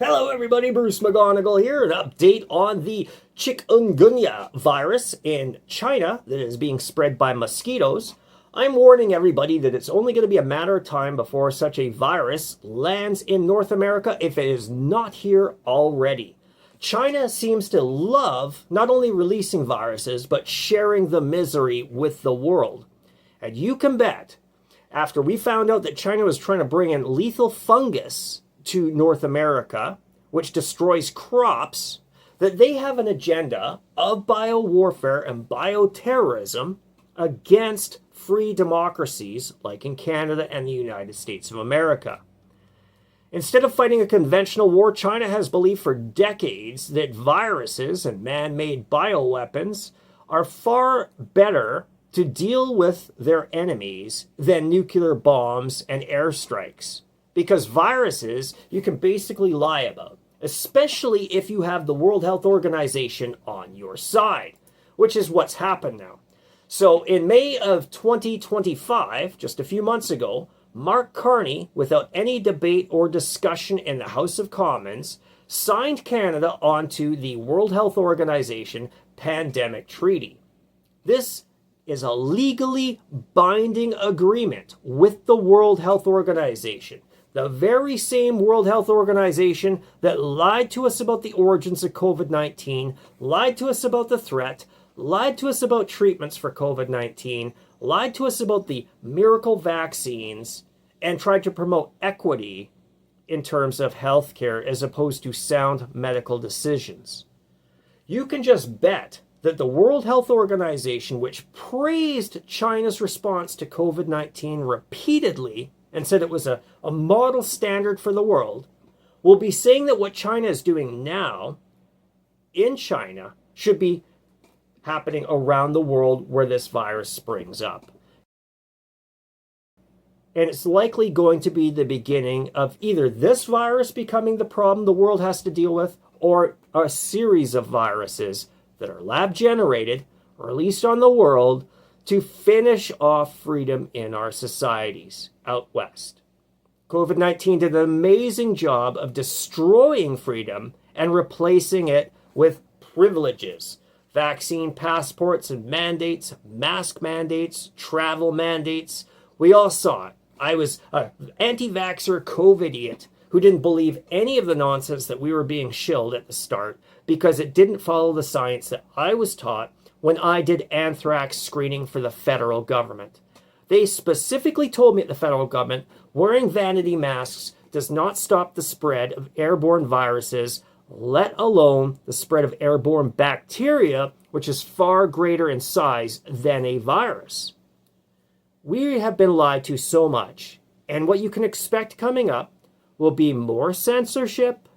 Hello everybody, Bruce McGonigal here. An update on the Chikungunya virus in China that is being spread by mosquitoes. I'm warning everybody that it's only going to be a matter of time before such a virus lands in North America if it is not here already. China seems to love not only releasing viruses, but sharing the misery with the world. And you can bet, after we found out that China was trying to bring in lethal fungus to North America, which destroys crops, that they have an agenda of biowarfare and bioterrorism against free democracies like in Canada and the United States of America. Instead of fighting a conventional war, China has believed for decades that viruses and man-made bioweapons are far better to deal with their enemies than nuclear bombs and airstrikes. Because viruses, you can basically lie about, especially if you have the World Health Organization on your side, which is what's happened now. So in May of 2025, just a few months ago, Mark Carney, without any debate or discussion in the House of Commons, signed Canada onto the World Health Organization Pandemic Treaty. This is a legally binding agreement with the World Health Organization. The very same World Health Organization that lied to us about the origins of COVID-19, lied to us about the threat, lied to us about treatments for COVID-19, lied to us about the miracle vaccines, and tried to promote equity in terms of healthcare as opposed to sound medical decisions. You can just bet that the World Health Organization, which praised China's response to COVID-19 repeatedly and said it was a model standard for the world, will be saying that what China is doing now in China should be happening around the world where this virus springs up. And it's likely going to be the beginning of either this virus becoming the problem the world has to deal with, or a series of viruses that are lab generated, released on the world, to finish off freedom in our societies out west. COVID-19 did an amazing job of destroying freedom and replacing it with privileges. Vaccine passports and mandates, mask mandates, travel mandates. We all saw it. I was an anti-vaxxer COVID idiot who didn't believe any of the nonsense that we were being shilled at the start because it didn't follow the science that I was taught when I did anthrax screening for the federal government. They specifically told me at the federal government, wearing vanity masks does not stop the spread of airborne viruses, let alone the spread of airborne bacteria, which is far greater in size than a virus. We have been lied to so much, and what you can expect coming up will be more censorship,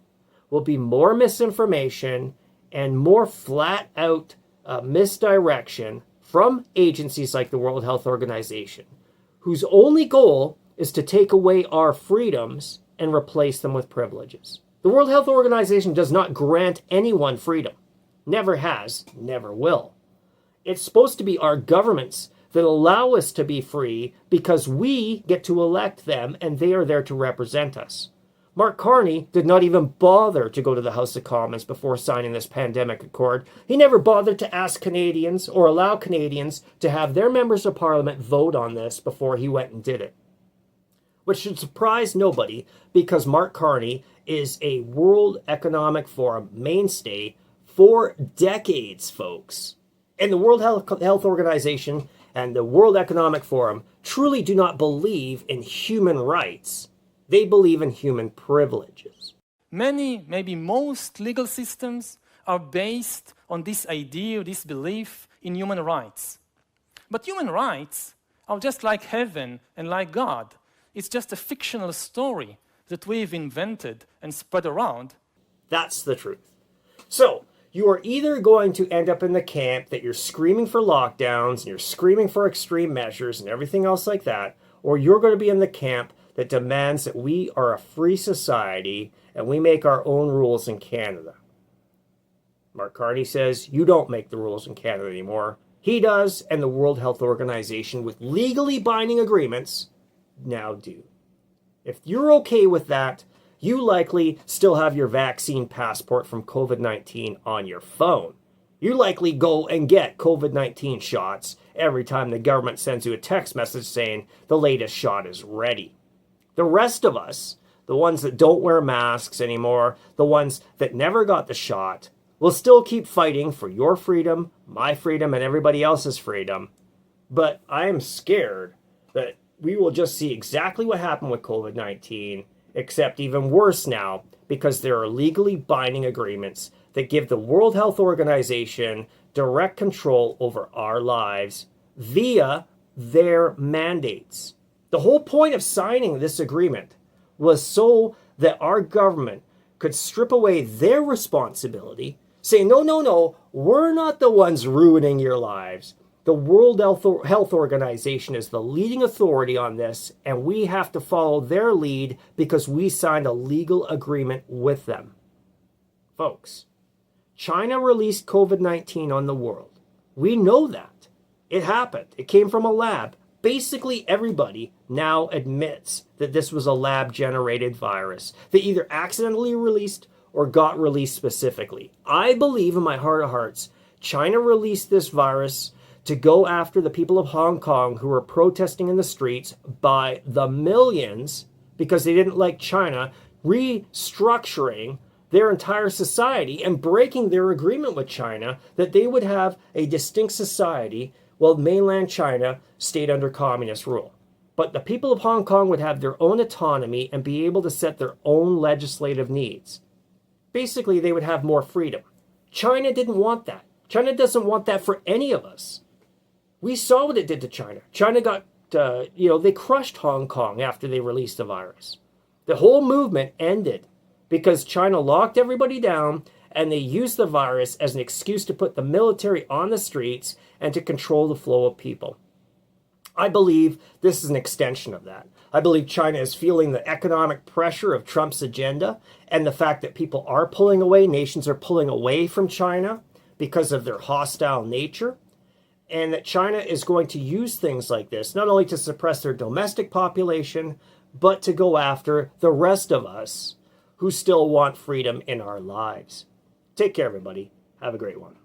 will be more misinformation, and more flat-out misdirection from agencies like the World Health Organization, whose only goal is to take away our freedoms and replace them with privileges. The World Health Organization does not grant anyone freedom. Never has, never will. It's supposed to be our governments that allow us to be free because we get to elect them and they are there to represent us. Mark Carney did not even bother to go to the House of Commons before signing this pandemic accord. He never bothered to ask Canadians or allow Canadians to have their members of parliament vote on this before he went and did it. Which should surprise nobody because Mark Carney is a World Economic Forum mainstay for decades, folks. And the World Health Organization and the World Economic Forum truly do not believe in human rights. They believe in human privileges. Many, maybe most legal systems are based on this idea, this belief in human rights. But human rights are just like heaven and like God. It's just a fictional story that we've invented and spread around. That's the truth. So, you are either going to end up in the camp that you're screaming for lockdowns and you're screaming for extreme measures and everything else like that, or you're going to be in the camp that demands that we are a free society and we make our own rules in Canada. Mark Carney says you don't make the rules in Canada anymore. He does, and the World Health Organization, with legally binding agreements, now do. If you're okay with that, You likely still have your vaccine passport from COVID-19 on your phone. You likely go and get COVID-19 shots every time the government sends you a text message saying the latest shot is ready. The rest of us, the ones that don't wear masks anymore, the ones that never got the shot, will still keep fighting for your freedom, my freedom, and everybody else's freedom. But I am scared that we will just see exactly what happened with COVID-19, except even worse now, because there are legally binding agreements that give the World Health Organization direct control over our lives via their mandates. The whole point of signing this agreement was so that our government could strip away their responsibility, say, no, we're not the ones ruining your lives. The World Health Organization is the leading authority on this, and we have to follow their lead because we signed a legal agreement with them. Folks, China released COVID-19 on the world. We know that. It happened. It came from a lab. Basically, everybody now admits that this was a lab-generated virus that either accidentally released or got released specifically. I believe in my heart of hearts, China released this virus to go after the people of Hong Kong who were protesting in the streets by the millions because they didn't like China restructuring their entire society and breaking their agreement with China that they would have a distinct society while mainland China stayed under communist rule. But the people of Hong Kong would have their own autonomy and be able to set their own legislative needs. Basically, they would have more freedom. China didn't want that. China doesn't want that for any of us. We saw what it did to China. China got, they crushed Hong Kong after they released the virus. The whole movement ended because China locked everybody down and they used the virus as an excuse to put the military on the streets and to control the flow of people. I believe this is an extension of that. I believe China is feeling the economic pressure of Trump's agenda and the fact that people are pulling away, nations are pulling away from China because of their hostile nature, and that China is going to use things like this not only to suppress their domestic population, but to go after the rest of us who still want freedom in our lives. Take care, everybody. Have a great one.